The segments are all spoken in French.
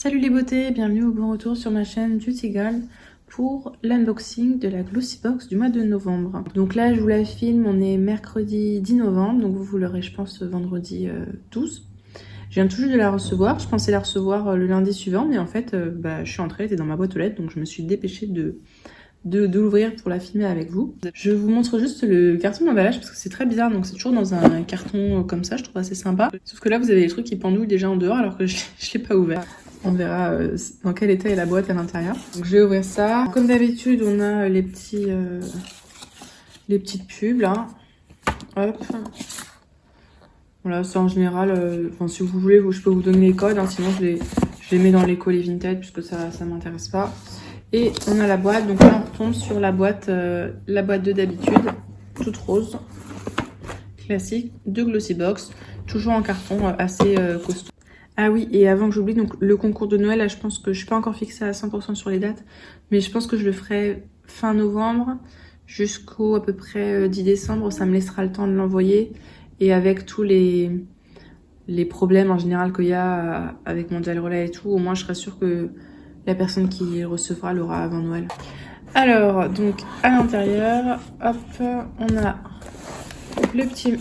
Salut les beautés, bienvenue au bon retour sur ma chaîne Beauty Girl pour l'unboxing de la Glossy Box du mois de novembre. Donc là je vous la filme, on est mercredi 10 novembre, donc vous l'aurez je pense vendredi 12. Je viens tout juste de la recevoir, je pensais la recevoir le lundi suivant, mais en fait je suis entrée, elle était dans ma boîte aux lettres, donc je me suis dépêchée de l'ouvrir pour la filmer avec vous. Je vous montre juste le carton d'emballage parce que c'est très bizarre, donc c'est toujours dans un carton comme ça, je trouve assez sympa. Sauf que là vous avez des trucs qui pendouillent déjà en dehors alors que je l'ai pas ouvert. On verra dans quel état est la boîte à l'intérieur. Donc je vais ouvrir ça. Comme d'habitude on a les petites pubs là. Hop. Voilà, c'est en général, si vous voulez, je peux vous donner les codes, hein, sinon je les mets dans les colis Vinted puisque ça m'intéresse pas. Et on a la boîte, donc là on retombe sur la boîte de d'habitude, toute rose, classique, de Glossy Box, toujours en carton assez costaud. Ah oui, et avant que j'oublie, donc le concours de Noël, là je pense que je suis pas encore fixée à 100% sur les dates, mais je pense que je le ferai fin novembre jusqu'au à peu près 10 décembre, ça me laissera le temps de l'envoyer. Et avec tous les problèmes en général qu'il y a avec Mondial Relay et tout, au moins je serai sûre que la personne qui recevra l'aura avant Noël. Alors, donc à l'intérieur, hop, on a le petit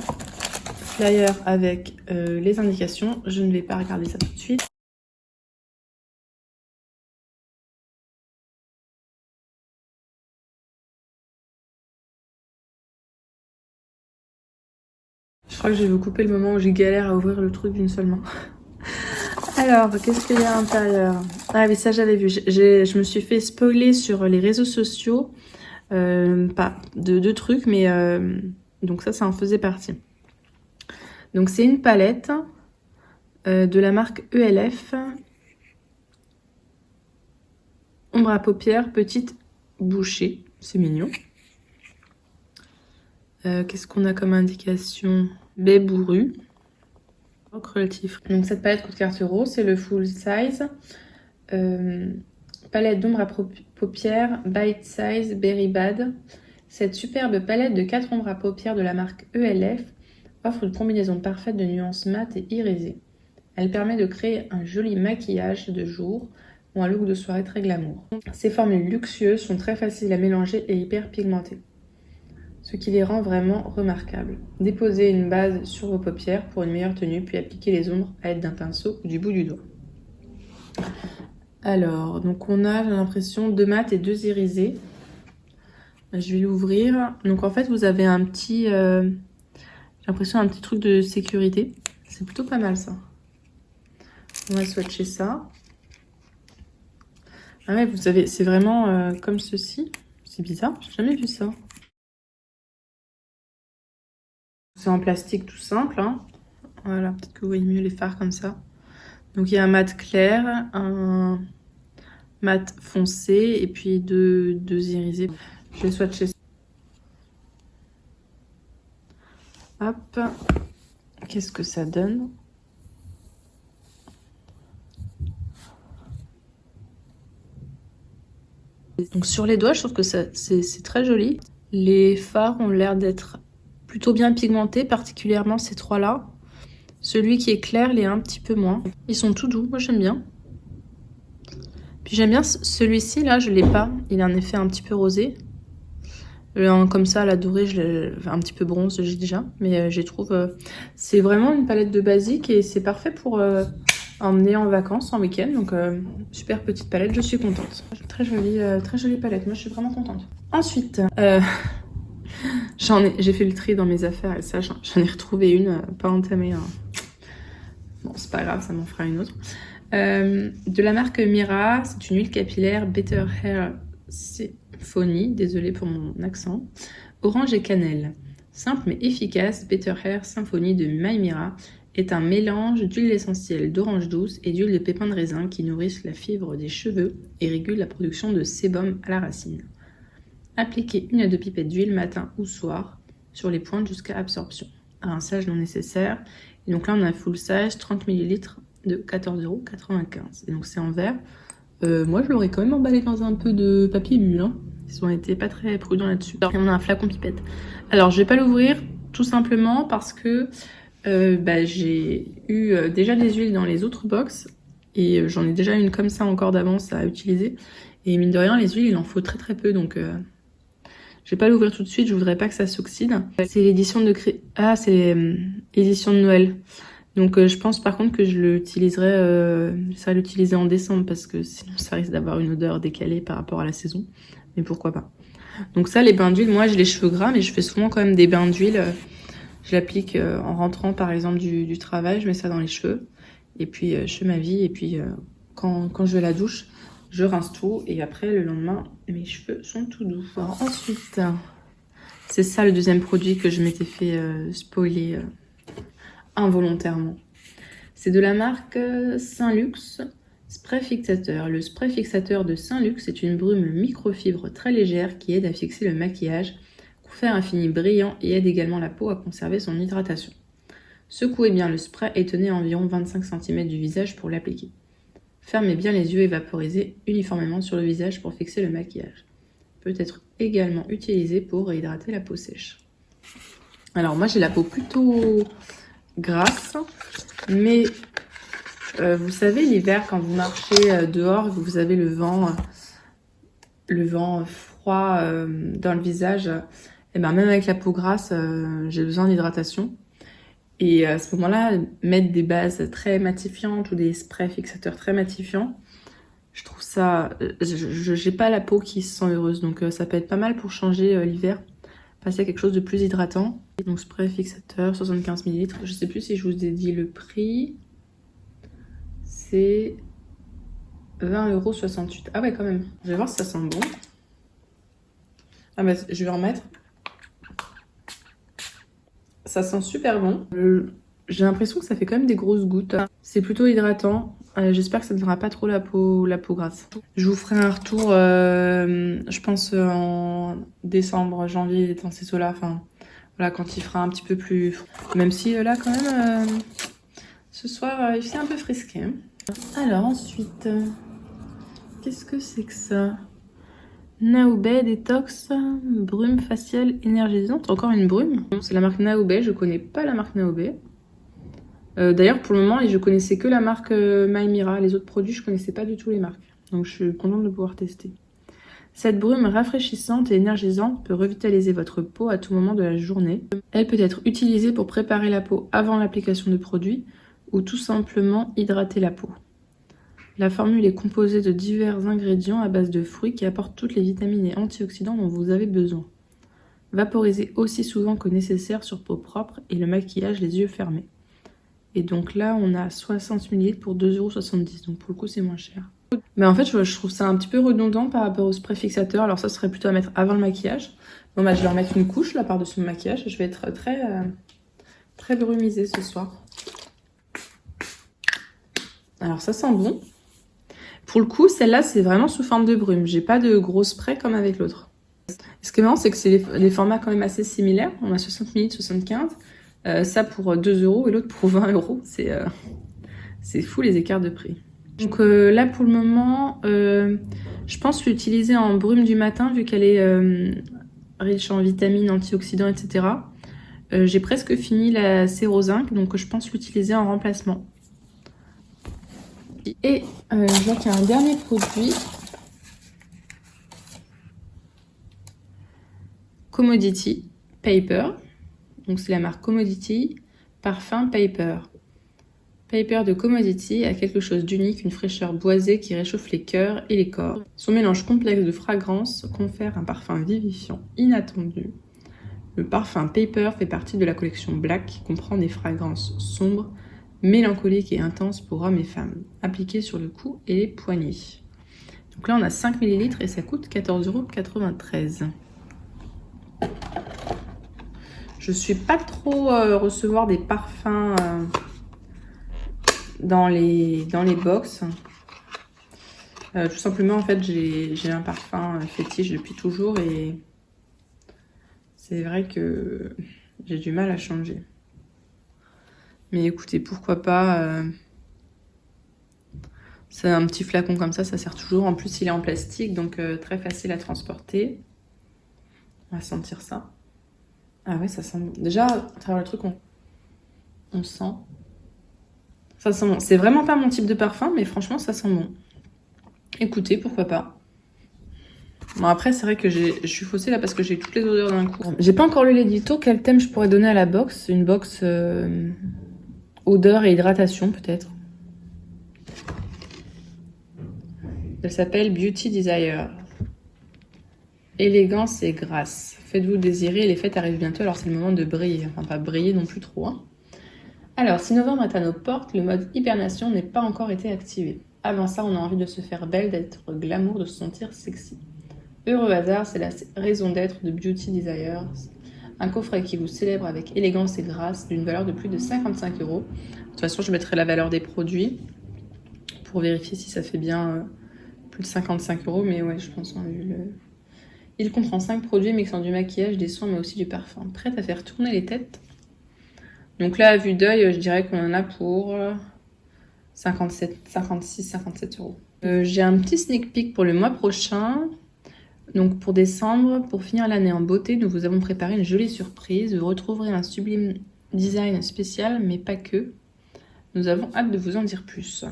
flyer avec les indications. Je ne vais pas regarder ça tout de suite. Je crois que je vais vous couper le moment où j'ai galère à ouvrir le truc d'une seule main. Alors, qu'est-ce qu'il y a à l'intérieur? Ah oui, ça j'avais vu. Je me suis fait spoiler sur les réseaux sociaux. Pas de trucs, mais donc ça en faisait partie. Donc c'est une palette de la marque ELF. Ombre à paupières, petite bouchée. C'est mignon. Qu'est-ce qu'on a comme indication? Baie bourrue. Relatif. Donc cette palette coûte 4 €, c'est le full size. Palette d'ombre à paupières Bite Size Berry Bad. Cette superbe palette de 4 ombres à paupières de la marque ELF offre une combinaison parfaite de nuances mates et irisées. Elle permet de créer un joli maquillage de jour ou un look de soirée très glamour. Ces formules luxueuses sont très faciles à mélanger et hyper pigmentées, ce qui les rend vraiment remarquables. Déposez une base sur vos paupières pour une meilleure tenue, puis appliquez les ombres à l'aide d'un pinceau ou du bout du doigt. Alors, donc on a, j'ai l'impression, 2 mat et 2 irisés. Je vais l'ouvrir. Donc en fait, vous avez un petit, j'ai l'impression un petit truc de sécurité. C'est plutôt pas mal ça. On va swatcher ça. Ah ouais, vous savez, c'est vraiment comme ceci. C'est bizarre, j'ai jamais vu ça. C'est en plastique tout simple, hein. Voilà, peut-être que vous voyez mieux les fards comme ça. Donc il y a un mat clair, un mat foncé et puis deux irisés. Je vais swatcher ça. Hop, qu'est-ce que ça donne? Donc sur les doigts, je trouve que c'est très joli. Les fards ont l'air d'être plutôt bien pigmentés, particulièrement ces trois-là. Celui qui est clair l'est un petit peu moins. Ils sont tout doux, moi j'aime bien. Puis j'aime bien celui-ci, là, je l'ai pas. Il a un effet un petit peu rosé. Comme ça, la dorée, un petit peu bronze, j'ai déjà. Mais je trouve... c'est vraiment une palette de basique et c'est parfait pour emmener en vacances, en week-end. Donc, super petite palette, je suis contente. Très jolie palette, moi je suis vraiment contente. Ensuite, j'ai fait le tri dans mes affaires et ça, j'en ai retrouvé une, pas entamée. Hein. Bon, c'est pas grave, ça m'en fera une autre. De la marque Mira, c'est une huile capillaire Better Hair Symphony, désolée pour mon accent, orange et cannelle. Simple mais efficace, Better Hair Symphony de My Mira est un mélange d'huile essentielle d'orange douce et d'huile de pépins de raisin qui nourrissent la fibre des cheveux et régulent la production de sébum à la racine. Appliquez 1 à 2 pipettes d'huile matin ou soir sur les pointes jusqu'à absorption. Rinçage non nécessaire. Et donc là on a un full size, 30 ml de 14,95 €. Et donc c'est en verre. Moi je l'aurais quand même emballé dans un peu de papier bulle. Hein. Ils ont été pas très prudents là-dessus. Et on a un flacon pipette. Alors je vais pas l'ouvrir tout simplement parce que j'ai eu déjà des huiles dans les autres box. Et j'en ai déjà une comme ça encore d'avance à utiliser. Et mine de rien, les huiles, il en faut très très peu. Donc je vais pas l'ouvrir tout de suite, je voudrais pas que ça s'oxyde. C'est l'édition de... Ah, c'est édition de Noël. Donc je pense par contre que je l'utiliserai l'utiliser en décembre parce que sinon ça risque d'avoir une odeur décalée par rapport à la saison. Mais pourquoi pas. Donc ça, les bains d'huile, moi j'ai les cheveux gras, mais je fais souvent quand même des bains d'huile. Je l'applique en rentrant par exemple du travail, je mets ça dans les cheveux. Et puis je fais ma vie et puis quand je vais à la douche, je rince tout et après le lendemain, mes cheveux sont tout doux. Alors, ensuite, c'est ça le deuxième produit que je m'étais fait spoiler involontairement. C'est de la marque Saint-Luxe Spray Fixateur. Le spray fixateur de Saint-Luxe est une brume microfibre très légère qui aide à fixer le maquillage, confère un fini brillant et aide également la peau à conserver son hydratation. Secouez bien le spray et tenez à environ 25 cm du visage pour l'appliquer. Fermez bien les yeux et vaporisez uniformément sur le visage pour fixer le maquillage. Peut être également utilisé pour réhydrater la peau sèche. Alors moi j'ai la peau plutôt grasse, mais vous savez l'hiver quand vous marchez dehors, vous avez le vent froid dans le visage, et ben même avec la peau grasse, j'ai besoin d'hydratation. Et à ce moment-là, mettre des bases très matifiantes ou des sprays fixateurs très matifiants, je trouve ça... j'ai pas la peau qui se sent heureuse, donc ça peut être pas mal pour changer l'hiver, passer à quelque chose de plus hydratant. Donc spray fixateur, 75 ml, je sais plus si je vous ai dit le prix, c'est 20,68 €. Ah ouais quand même, je vais voir si ça sent bon. Ah bah je vais en mettre. Ça sent super bon. J'ai l'impression que ça fait quand même des grosses gouttes. C'est plutôt hydratant. J'espère que ça ne donnera pas trop la peau grasse. Je vous ferai un retour, je pense, en décembre, janvier, dans ces eaux-là. Enfin, voilà, quand il fera un petit peu plus... Même si là, quand même, ce soir, il fait un peu frisqué. Hein. Alors, ensuite, qu'est-ce que c'est que ça ? Naoubé Détox, brume faciale énergisante. Encore une brume. C'est la marque Naoubé, je connais pas la marque Naoubé. D'ailleurs, pour le moment, je connaissais que la marque Maïmira. Les autres produits, je connaissais pas du tout les marques. Donc, je suis contente de pouvoir tester. Cette brume rafraîchissante et énergisante peut revitaliser votre peau à tout moment de la journée. Elle peut être utilisée pour préparer la peau avant l'application de produits ou tout simplement hydrater la peau. La formule est composée de divers ingrédients à base de fruits qui apportent toutes les vitamines et antioxydants dont vous avez besoin. Vaporisez aussi souvent que nécessaire sur peau propre et le maquillage les yeux fermés. Et donc là, on a 60 ml pour 2,70 €. Donc pour le coup, c'est moins cher. Mais en fait, je trouve ça un petit peu redondant par rapport au spray fixateur. Alors ça serait plutôt à mettre avant le maquillage. Bon bah je vais remettre une couche là par-dessus mon maquillage. Je vais être très brumisée ce soir. Alors ça sent bon. Pour le coup, celle-là, c'est vraiment sous forme de brume. J'ai pas de gros spray comme avec l'autre. Ce qui est marrant, c'est que c'est les formats quand même assez similaires. On a 60 ml, 75. Ça pour 2 € et l'autre pour 20 €. C'est fou les écarts de prix. Donc là, pour le moment, je pense l'utiliser en brume du matin vu qu'elle est riche en vitamines, antioxydants, etc. J'ai presque fini la Cérozinc, donc je pense l'utiliser en remplacement. Et je vois qu'il y a un dernier produit. Commodity Paper. Donc c'est la marque Commodity Parfum Paper. Paper de Commodity a quelque chose d'unique, une fraîcheur boisée qui réchauffe les cœurs et les corps. Son mélange complexe de fragrances confère un parfum vivifiant inattendu. Le parfum Paper fait partie de la collection Black qui comprend des fragrances sombres, mélancoliques et intenses pour hommes et femmes, appliquées sur le cou et les poignets. Donc là on a 5 ml et ça coûte 14,93 €. Je suis pas trop recevoir des parfums dans les box. Tout simplement, en fait, j'ai un parfum fétiche depuis toujours et c'est vrai que j'ai du mal à changer. Mais écoutez, pourquoi pas. C'est un petit flacon comme ça sert toujours. En plus, il est en plastique, donc très facile à transporter. On va sentir ça. Ah ouais, ça sent bon. Déjà, à travers le truc, on sent. Ça sent bon. C'est vraiment pas mon type de parfum, mais franchement, ça sent bon. Écoutez, pourquoi pas. Bon, après, c'est vrai que je suis faussée là parce que j'ai toutes les odeurs d'un coup. J'ai pas encore lu l'édito. Quel thème je pourrais donner à la box? Une box odeur et hydratation, peut-être. Elle s'appelle Beauty Desire. Élégance et grâce. Faites-vous désirer, les fêtes arrivent bientôt, alors c'est le moment de briller. Enfin, pas briller non plus trop, hein. Alors, si novembre est à nos portes, le mode hibernation n'est pas encore été activé. Avant ça, on a envie de se faire belle, d'être glamour, de se sentir sexy. Heureux hasard, c'est la raison d'être de Beauty Desires. Un coffret qui vous célèbre avec élégance et grâce d'une valeur de plus de 55 €. De toute façon, je mettrai la valeur des produits pour vérifier si ça fait bien plus de 55 €. Mais ouais, je pense qu'on a vu le... Il comprend 5 produits mixant du maquillage, des soins, mais aussi du parfum. Prête à faire tourner les têtes. Donc là, à vue d'œil, je dirais qu'on en a pour 57 €. J'ai un petit sneak peek pour le mois prochain. Donc pour décembre, pour finir l'année en beauté, nous vous avons préparé une jolie surprise. Vous retrouverez un sublime design spécial, mais pas que. Nous avons hâte de vous en dire plus.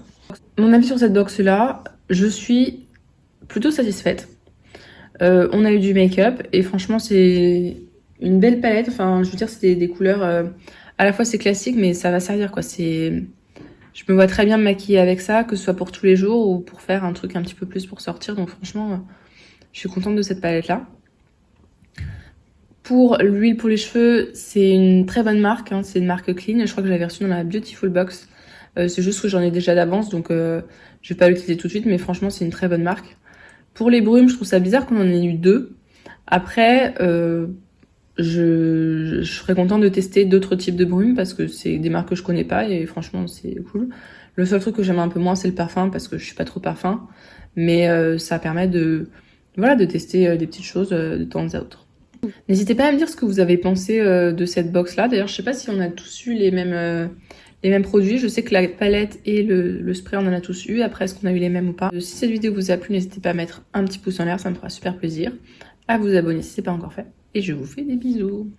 Mon avis sur cette box-là, je suis plutôt satisfaite. On a eu du make-up et franchement, c'est une belle palette. Enfin, je veux dire, c'est des couleurs... à la fois, c'est classique, mais ça va servir, quoi. Je me vois très bien me maquiller avec ça, que ce soit pour tous les jours ou pour faire un truc un petit peu plus pour sortir. Donc franchement, je suis contente de cette palette-là. Pour l'huile pour les cheveux, c'est une très bonne marque, hein. C'est une marque Clean. Je crois que je l'avais reçue dans la Beautiful Box. C'est juste que j'en ai déjà d'avance, donc je vais pas l'utiliser tout de suite, mais franchement, c'est une très bonne marque. Pour les brumes, je trouve ça bizarre qu'on en ait eu 2. Après, je serais contente de tester d'autres types de brumes parce que c'est des marques que je connais pas et franchement, c'est cool. Le seul truc que j'aime un peu moins, c'est le parfum parce que je suis pas trop parfum. Mais ça permet de tester des petites choses de temps à autre. N'hésitez pas à me dire ce que vous avez pensé de cette box-là. D'ailleurs, je sais pas si on a tous eu les mêmes produits. Je sais que la palette et le spray, on en a tous eu. Après, est-ce qu'on a eu les mêmes ou pas? Si cette vidéo vous a plu, n'hésitez pas à mettre un petit pouce en l'air, ça me fera super plaisir. À vous abonner si ce n'est pas encore fait. Et je vous fais des bisous.